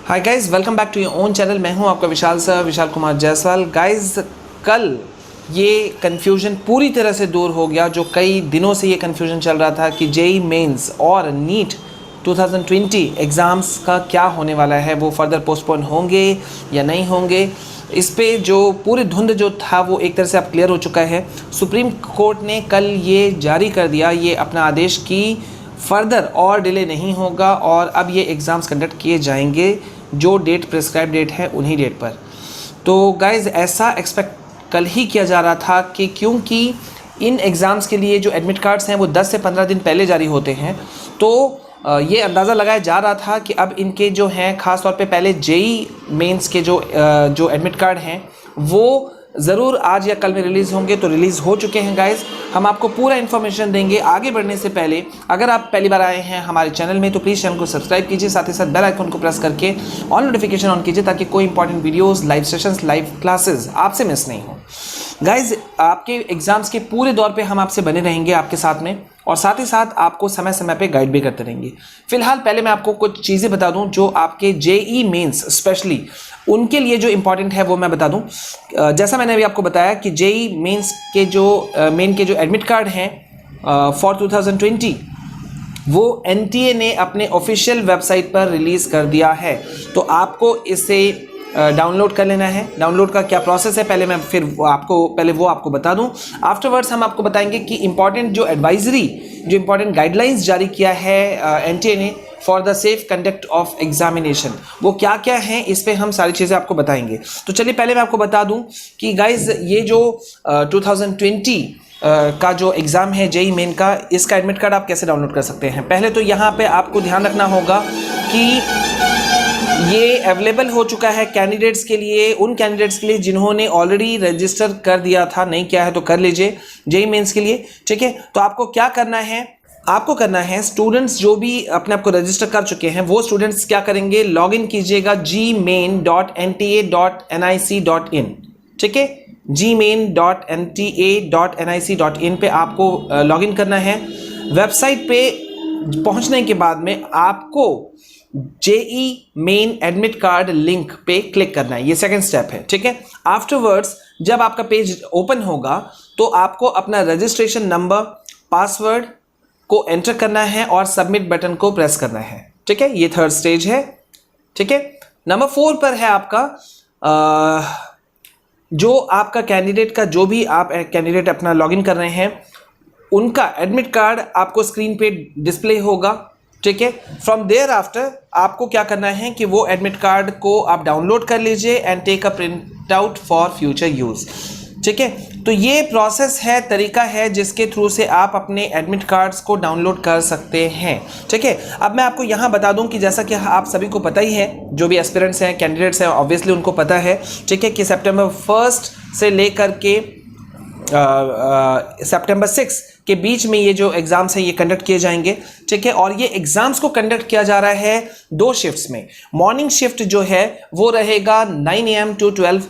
Hi guys, welcome back to your own channel. मैं हूं आपका विशाल कुमार जायसवाल। गाइज़, कल ये कन्फ्यूजन पूरी तरह से दूर हो गया। जो कई दिनों से ये कन्फ्यूजन चल रहा था कि जेईई मेंस और नीट 2020 एग्ज़ाम्स का क्या होने वाला है, वो फर्दर पोस्टपोन होंगे या नहीं होंगे, इस पे जो पूरी धुंध जो था वो एक तरह से अब क्लियर हो चुका है। सुप्रीम कोर्ट ने कल ये जारी कर दिया, ये अपना आदेश की फर्दर और डिले नहीं होगा और अब ये एग्ज़ाम्स कंडक्ट किए जाएंगे जो डेट प्रिस्क्राइब डेट है उन्हीं डेट पर। तो गाइज़, ऐसा एक्सपेक्ट कल ही किया जा रहा था कि क्योंकि इन एग्ज़ाम्स के लिए जो एडमिट कार्ड्स हैं वो 10 से 15 दिन पहले जारी होते हैं, तो ये अंदाज़ा लगाया जा रहा था कि अब इनके जो हैं ख़ास तौर पे पहले जेईई मेंस के जो एडमिट कार्ड हैं वो ज़रूर आज या कल में रिलीज़ होंगे। तो रिलीज़ हो चुके हैं गाइज़। हम आपको पूरा इन्फॉर्मेशन देंगे। आगे बढ़ने से पहले अगर आप पहली बार आए हैं हमारे चैनल में तो प्लीज़ चैनल को सब्सक्राइब कीजिए, साथ ही साथ बेल आइकन को प्रेस करके ऑल नोटिफिकेशन ऑन कीजिए ताकि कोई important videos, live sessions, live classes आपसे मिस नहीं हो। गाइज़, आपके एग्ज़ाम्स के पूरे दौर पे हम आपसे बने रहेंगे आपके साथ में, और साथ ही साथ आपको समय समय पे गाइड भी करते रहेंगे। फिलहाल पहले मैं आपको कुछ चीज़ें बता दूं जो आपके जेईई मेंस स्पेशली उनके लिए जो इंपॉर्टेंट है वो मैं बता दूं। जैसा मैंने अभी आपको बताया कि जेईई मेंस के जो एडमिट कार्ड हैं फॉर 2020 वो एनटीए ने अपने ऑफिशियल वेबसाइट पर रिलीज़ कर दिया है। तो आपको इसे डाउनलोड कर लेना है। डाउनलोड का क्या प्रोसेस है पहले मैं वो आपको बता दूं। आफ्टरवर्ड्स हम आपको बताएंगे कि इंपॉर्टेंट जो एडवाइजरी, जो इंपॉर्टेंट गाइडलाइंस जारी किया है एनटीए ने for the safe conduct of examination, वो क्या क्या हैं, इस पे हम सारी चीज़ें आपको बताएंगे। तो चलिए पहले मैं आपको बता दूं कि गाइज ये जो 2020 का जो एग्ज़ाम है जेईई मेन का, इसका एडमिट कार्ड आप कैसे डाउनलोड कर सकते हैं। पहले तो यहाँ पे आपको ध्यान रखना होगा कि ये अवेलेबल हो चुका है कैंडिडेट्स के लिए, उन कैंडिडेट्स के लिए जिन्होंने ऑलरेडी रजिस्टर कर दिया था। नहीं किया है तो कर लीजिए जेईई मेंस के लिए, ठीक है। तो आपको क्या करना है, स्टूडेंट्स जो भी अपने आप को रजिस्टर कर चुके हैं वो स्टूडेंट्स क्या करेंगे, लॉग इन कीजिएगा gmain.nta.nic.in, ठीक है। gmain.nta.nic.in पे आपको लॉग इन करना है। वेबसाइट पे पहुंचने के बाद में आपको JEE main admit card link पे क्लिक करना है, ये सेकंड स्टेप है, ठीक है। आफ्टरवर्ड्स जब आपका पेज ओपन होगा तो आपको अपना रजिस्ट्रेशन नंबर, पासवर्ड को एंटर करना है और सबमिट बटन को प्रेस करना है, ठीक है। ये थर्ड स्टेज है, ठीक है। नंबर 4 पर है आपका जो आपका कैंडिडेट का, जो भी आप कैंडिडेट अपना लॉगिन कर रहे हैं उनका एडमिट कार्ड आपको स्क्रीन पे डिस्प्ले होगा, ठीक है। फ्रॉम देयर आफ्टर आपको क्या करना है कि वो एडमिट कार्ड को आप डाउनलोड कर लीजिए and take a print out for future use, ठीक है। तो ये प्रोसेस है, तरीका है जिसके थ्रू से आप अपने एडमिट कार्ड्स को डाउनलोड कर सकते हैं, ठीक है। अब मैं आपको यहाँ बता दूं कि जैसा कि आप सभी को पता ही है, जो भी एस्पिरेंट्स हैं, कैंडिडेट्स हैं, ऑब्वियसली उनको पता है, ठीक है, कि सितंबर 1 से लेकर के सितंबर 6 के बीच में ये जो एग्ज़ाम्स हैं ये कंडक्ट किए जाएंगे, ठीक है। और ये एग्ज़ाम्स को कंडक्ट किया जा रहा है 2 शिफ्ट्स में। मॉर्निंग शिफ्ट जो है वो रहेगा 9 AM to 12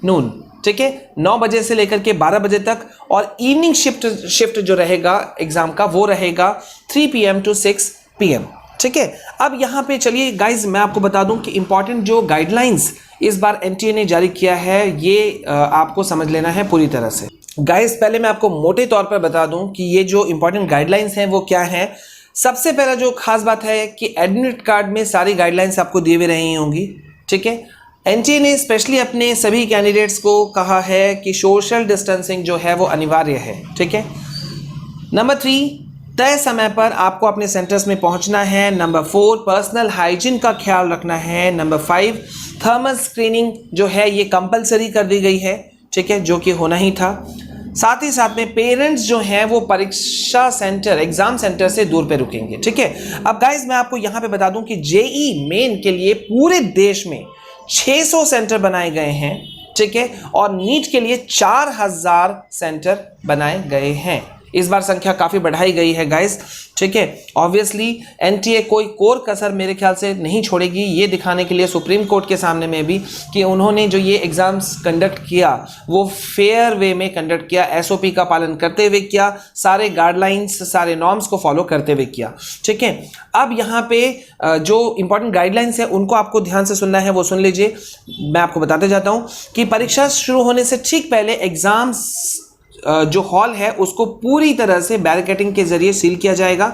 noon, ठीक है, 9 बजे से लेकर के 12 बजे तक। और इवनिंग शिफ्ट जो रहेगा एग्ज़ाम का वो रहेगा 3 PM to 6 PM, ठीक है। अब यहाँ पे चलिए गाइज मैं आपको बता दूं कि इंपॉर्टेंट जो गाइडलाइंस इस बार एनटीए ने जारी किया है ये आपको समझ लेना है पूरी तरह से। गाइज पहले मैं आपको मोटे तौर पर बता दूं कि ये जो इंपॉर्टेंट गाइडलाइंस हैं वो क्या हैं। सबसे पहला जो खास बात है कि एडमिट कार्ड में सारी गाइडलाइंस आपको दी हुई रही होंगी, ठीक है। एनटीए ने स्पेशली अपने सभी कैंडिडेट्स को कहा है कि सोशल डिस्टेंसिंग जो है वो अनिवार्य है, ठीक है। नंबर 3, तय समय पर आपको अपने सेंटर्स में पहुंचना है। नंबर 4, पर्सनल हाइजीन का ख्याल रखना है। नंबर 5, थर्मल स्क्रीनिंग जो है ये कंपलसरी कर दी गई है, ठीक है, जो कि होना ही था। साथ ही साथ में पेरेंट्स जो हैं वो परीक्षा सेंटर, एग्जाम सेंटर से दूर पे रुकेंगे, ठीक है। अब गाइज मैं आपको यहाँ पे बता दूं कि जेई मेन के लिए पूरे देश में 600 सेंटर बनाए गए हैं, ठीक है, और नीट के लिए 4000 सेंटर बनाए गए हैं। इस बार संख्या काफ़ी बढ़ाई गई है गाइस, ठीक है। ऑब्वियसली एनटीए कोई कोर कसर मेरे ख्याल से नहीं छोड़ेगी ये दिखाने के लिए सुप्रीम कोर्ट के सामने में भी कि उन्होंने जो ये एग्ज़ाम्स कंडक्ट किया वो फेयर वे में कंडक्ट किया, एसओपी का पालन करते हुए किया, सारे गाइडलाइंस, सारे नॉर्म्स को फॉलो करते हुए किया, ठीक है। अब यहाँ पे जो इंपॉर्टेंट गाइडलाइंस है उनको आपको ध्यान से सुनना है, वो सुन लीजिए। मैं आपको बताते जाता हूँ कि परीक्षा शुरू होने से ठीक पहले एग्ज़ाम्स जो हॉल है उसको पूरी तरह से बैरिकेडिंग के जरिए सील किया जाएगा,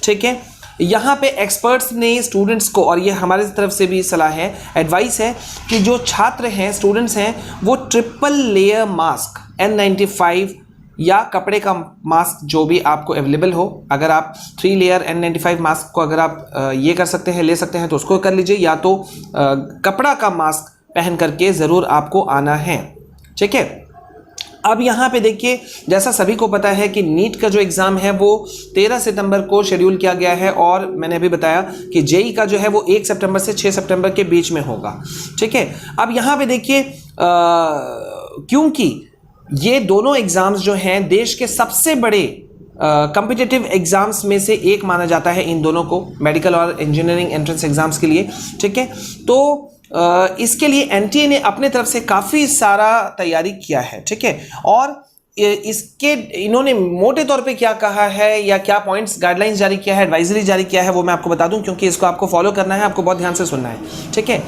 ठीक है। यहाँ पे एक्सपर्ट्स ने स्टूडेंट्स को, और ये हमारी तरफ से भी सलाह है, एडवाइस है कि जो छात्र हैं, स्टूडेंट्स हैं, वो ट्रिपल लेयर मास्क N95 या कपड़े का मास्क जो भी आपको अवेलेबल हो, अगर आप 3 लेयर N95 मास्क को अगर आप ये कर सकते हैं, ले सकते हैं तो उसको कर लीजिए, या तो कपड़ा का मास्क पहन करके ज़रूर आपको आना है, ठीक है। अब यहाँ पे देखिए, जैसा सभी को पता है कि नीट का जो एग्ज़ाम है वो 13 सितंबर को शेड्यूल किया गया है, और मैंने अभी बताया कि जेई का जो है वो 1 सितंबर से 6 सितंबर के बीच में होगा, ठीक है। अब यहाँ पे देखिए, क्योंकि ये दोनों एग्ज़ाम्स जो हैं देश के सबसे बड़े कॉम्पिटिटिव एग्ज़ाम्स में से एक माना जाता है इन दोनों को, मेडिकल और इंजीनियरिंग एंट्रेंस एग्ज़ाम्स के लिए, ठीक है। तो इसके लिए एनटीए ने अपने तरफ से काफ़ी सारा तैयारी किया है, ठीक है। और इसके इन्होंने मोटे तौर पे क्या कहा है या क्या पॉइंट्स गाइडलाइंस जारी किया है, एडवाइजरी जारी किया है, वो मैं आपको बता दूं, क्योंकि इसको आपको फॉलो करना है, आपको बहुत ध्यान से सुनना है, ठीक है।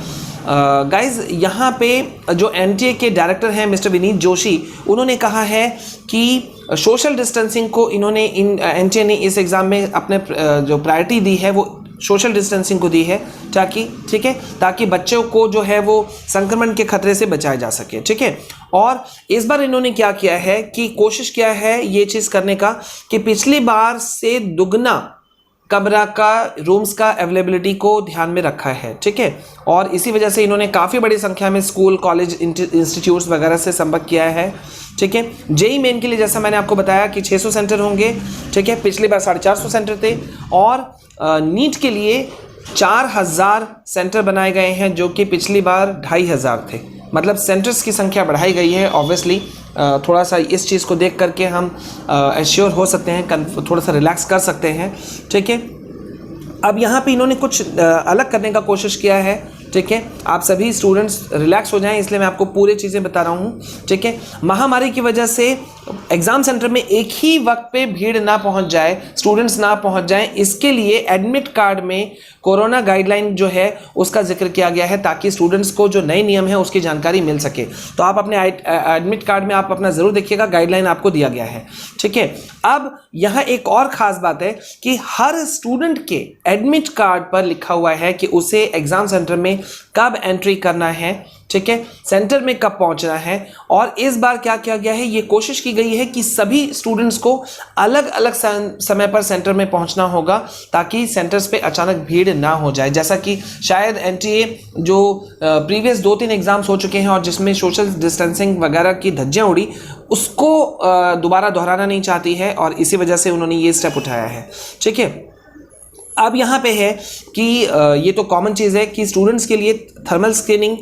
गाइज यहाँ पे जो एनटीए के डायरेक्टर हैं मिस्टर विनीत जोशी, उन्होंने कहा है कि सोशल डिस्टेंसिंग को इन्होंने एनटीए ने इस एग्ज़ाम में अपने जो प्रायोरिटी दी है वो सोशल डिस्टेंसिंग को दी है, ताकि, ठीक है, ताकि बच्चों को जो है वो संक्रमण के खतरे से बचाया जा सके, ठीक है। और इस बार इन्होंने क्या किया है कि कोशिश किया है ये चीज़ करने का कि पिछली बार से दुगना कमरा का, रूम्स का अवेलेबिलिटी को ध्यान में रखा है, ठीक है। और इसी वजह से इन्होंने काफ़ी बड़ी संख्या में स्कूल, कॉलेज, इंस्टीट्यूट्स वगैरह से संपर्क किया है, ठीक है। जेई मेन के लिए जैसा मैंने आपको बताया कि 600 सेंटर होंगे, ठीक है, पिछली बार 450 सेंटर थे, और नीट के लिए 4000 सेंटर बनाए गए हैं, जो कि पिछली बार 2500 थे। मतलब सेंटर्स की संख्या बढ़ाई गई है। ऑब्वियसली थोड़ा सा इस चीज़ को देख करके हम एश्योर हो सकते हैं, थोड़ा सा रिलैक्स कर सकते हैं, ठीक है। अब यहाँ पे इन्होंने कुछ अलग करने का कोशिश किया है, ठीक है। आप सभी स्टूडेंट्स रिलैक्स हो जाएं, इसलिए मैं आपको पूरी चीज़ें बता रहा हूँ, ठीक है। महामारी की वजह से एग्ज़ाम सेंटर में एक ही वक्त पे भीड़ ना पहुँच जाए, स्टूडेंट्स ना पहुँच जाएं, इसके लिए एडमिट कार्ड में कोरोना गाइडलाइन जो है उसका जिक्र किया गया है, ताकि स्टूडेंट्स को जो नए नियम है उसकी जानकारी मिल सके। तो आप अपने एडमिट कार्ड में आप अपना ज़रूर देखिएगा, गाइडलाइन आपको दिया गया है, ठीक है। अब यहाँ एक और ख़ास बात है कि हर स्टूडेंट के एडमिट कार्ड पर लिखा हुआ है कि उसे एग्ज़ाम सेंटर में कब एंट्री करना है, ठीक है, सेंटर में कब पहुंचना है। और इस बार क्या किया गया है, ये कोशिश की गई है कि सभी स्टूडेंट्स को अलग अलग समय पर सेंटर में पहुंचना होगा, ताकि सेंटर्स पे अचानक भीड़ ना हो जाए। जैसा कि शायद एनटीए जो प्रीवियस 2-3 एग्जाम्स हो चुके हैं और जिसमें सोशल डिस्टेंसिंग वगैरह की धज्जियां उड़ी, उसको दोबारा दोहराना नहीं चाहती है, और इसी वजह से उन्होंने ये स्टेप उठाया है, ठीक है। अब यहाँ पे है कि ये तो कॉमन चीज़ है कि स्टूडेंट्स के लिए थर्मल स्क्रीनिंग,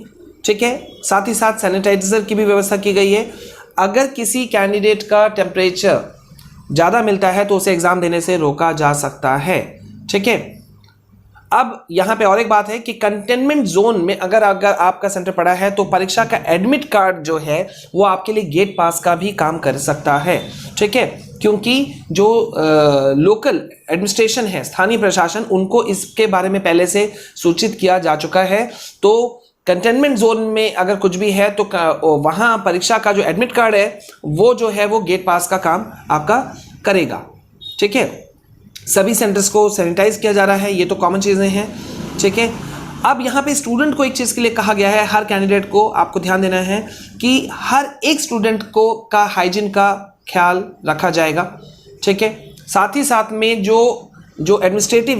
ठीक है, साथ ही साथ सैनिटाइजर की भी व्यवस्था की गई है। अगर किसी कैंडिडेट का टेम्परेचर ज़्यादा मिलता है तो उसे एग्ज़ाम देने से रोका जा सकता है, ठीक है। अब यहाँ पे और एक बात है कि कंटेनमेंट जोन में अगर आपका सेंटर पड़ा है तो परीक्षा का एडमिट कार्ड जो है वो आपके लिए गेट पास का भी काम कर सकता है, ठीक है, क्योंकि जो लोकल एडमिनिस्ट्रेशन है, स्थानीय प्रशासन, उनको इसके बारे में पहले से सूचित किया जा चुका है। तो कंटेनमेंट जोन में अगर कुछ भी है तो वहाँ परीक्षा का जो एडमिट कार्ड है वो जो है वो गेट पास का काम आपका करेगा, ठीक है। सभी सेंटर्स को सैनिटाइज किया जा रहा है, ये तो कॉमन चीज़ें हैं, ठीक है। अब यहाँ पे स्टूडेंट को एक चीज़ के लिए कहा गया है, हर कैंडिडेट को आपको ध्यान देना है कि हर एक स्टूडेंट को का हाइजीन का ख्याल रखा जाएगा, ठीक है। साथ ही साथ में जो एडमिनिस्ट्रेटिव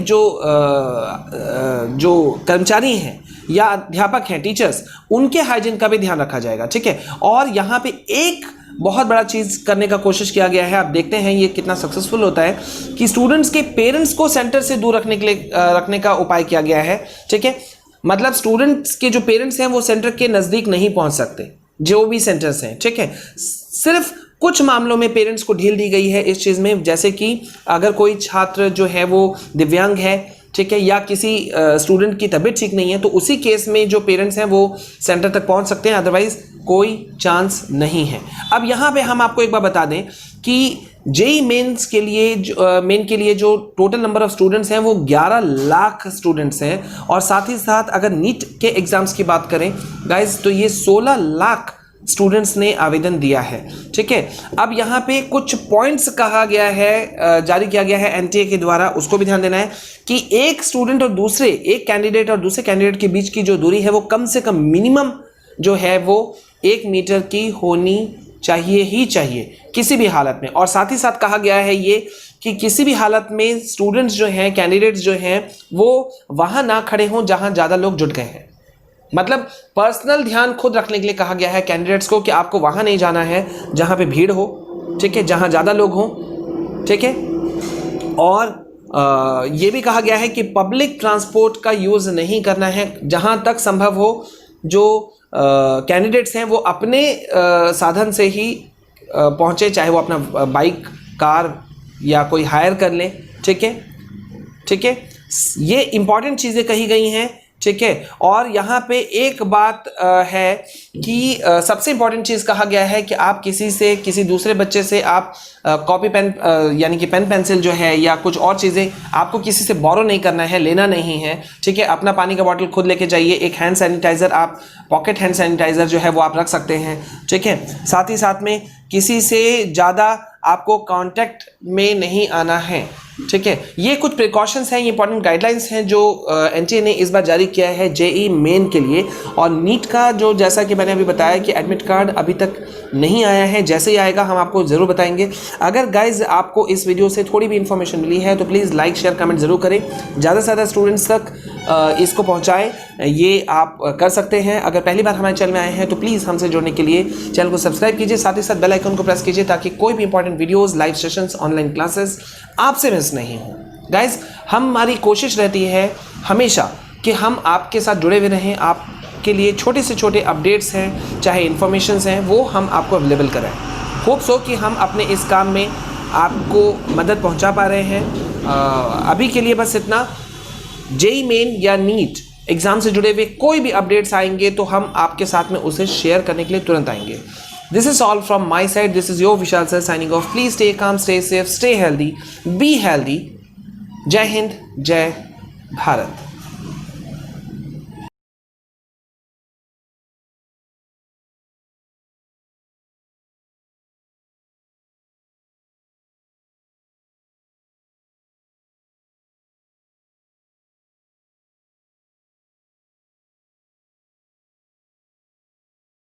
जो कर्मचारी हैं या अध्यापक हैं, टीचर्स, उनके हाइजीन का भी ध्यान रखा जाएगा, ठीक है। और यहाँ पे एक बहुत बड़ा चीज़ करने का कोशिश किया गया है, आप देखते हैं ये कितना सक्सेसफुल होता है, कि स्टूडेंट्स के पेरेंट्स को सेंटर से दूर रखने का उपाय किया गया है, ठीक है। मतलब स्टूडेंट्स के जो पेरेंट्स हैं वो सेंटर के नज़दीक नहीं पहुंच सकते, जो भी सेंटर्स हैं, ठीक है। सिर्फ कुछ मामलों में पेरेंट्स को ढील दी गई है इस चीज़ में, जैसे कि अगर कोई छात्र जो है वो दिव्यांग है, ठीक है, या किसी स्टूडेंट की तबीयत ठीक नहीं है, तो उसी केस में जो पेरेंट्स हैं वो सेंटर तक पहुंच सकते हैं, अदरवाइज कोई चांस नहीं है। अब यहाँ पे हम आपको एक बार बता दें कि जेई मेंस के लिए जो टोटल नंबर ऑफ स्टूडेंट्स हैं वो 11 लाख स्टूडेंट्स हैं, और साथ ही साथ अगर नीट के एग्जाम्स की बात करें गाइज, तो ये 16 लाख स्टूडेंट्स ने आवेदन दिया है, ठीक है। अब यहाँ पे कुछ पॉइंट्स कहा गया है, जारी किया गया है एनटीए के द्वारा, उसको भी ध्यान देना है कि एक कैंडिडेट और दूसरे कैंडिडेट के बीच की जो दूरी है वो कम से कम मिनिमम जो है वो 1 मीटर की होनी चाहिए ही चाहिए किसी भी हालत में। और साथ ही साथ कहा गया है ये कि किसी भी हालत में स्टूडेंट्स जो हैं, कैंडिडेट्स जो हैं, वो वहाँ ना खड़े हों जहाँ ज़्यादा लोग जुट गए हैं। मतलब पर्सनल ध्यान खुद रखने के लिए कहा गया है कैंडिडेट्स को कि आपको वहाँ नहीं जाना है जहाँ पे भीड़ हो, ठीक है, जहाँ ज़्यादा लोग हों, ठीक है। और ये भी कहा गया है कि पब्लिक ट्रांसपोर्ट का यूज़ नहीं करना है, जहाँ तक संभव हो जो कैंडिडेट्स हैं वो अपने साधन से ही पहुँचे, चाहे वो अपना बाइक, कार या कोई हायर कर लें, ठीक है, ठीक है। ये इंपॉर्टेंट चीज़ें कही गई हैं, ठीक है। और यहाँ पे एक बात है कि सबसे इंपॉर्टेंट चीज़ कहा गया है कि आप किसी दूसरे बच्चे से आप कॉपी पेन यानी कि पेन पेंसिल जो है या कुछ और चीज़ें आपको किसी से बोरो नहीं करना है, लेना नहीं है, ठीक है। अपना पानी का बॉटल खुद लेके जाइए, एक हैंड सैनिटाइज़र, आप पॉकेट हैंड सैनिटाइज़र जो है वो आप रख सकते हैं, ठीक है। साथ ही साथ में किसी से ज़्यादा आपको कांटेक्ट में नहीं आना है, ठीक है। ये कुछ प्रिकॉशंस हैं, ये इंपॉर्टेंट गाइडलाइंस हैं जो एनटीए ने इस बार जारी किया है जेई मेन के लिए। और नीट का जो, जैसा कि मैंने अभी बताया कि एडमिट कार्ड अभी तक नहीं आया है, जैसे ही आएगा हम आपको ज़रूर बताएंगे। अगर गाइज आपको इस वीडियो से थोड़ी भी इन्फॉर्मेशन मिली है तो प्लीज़ लाइक शेयर कमेंट ज़रूर करें, ज़्यादा से ज़्यादा स्टूडेंट्स तक इसको पहुँचाएँ, ये आप कर सकते हैं। अगर पहली बार हमारे चैनल में आए हैं तो प्लीज़ हमसे जुड़ने के लिए चैनल को सब्सक्राइब कीजिए, साथ ही साथ बेल आइकन को प्रेस कीजिए ताकि कोई भी important videos, live sessions, online classes आपसे मिस नहीं हो। गाइज हमारी कोशिश रहती है हमेशा कि हम आपके साथ जुड़े हुए रहें, आपके लिए छोटे से छोटे अपडेट्स हैं, चाहे इन्फॉर्मेशंस हैं, वो हम आपको अवेलेबल कराएं। होप सो कि हम अपने इस काम में आपको मदद पहुंचा पा रहे हैं। अभी के लिए बस इतना। जेई मेन या नीट एग्ज़ाम से जुड़े हुए कोई भी अपडेट्स आएंगे तो हम आपके साथ में उसे शेयर करने के लिए तुरंत आएंगे। This is all from my side. This is your Vishal sir signing off. Please stay calm, stay safe, stay healthy, be healthy. जय हिंद, जय भारत।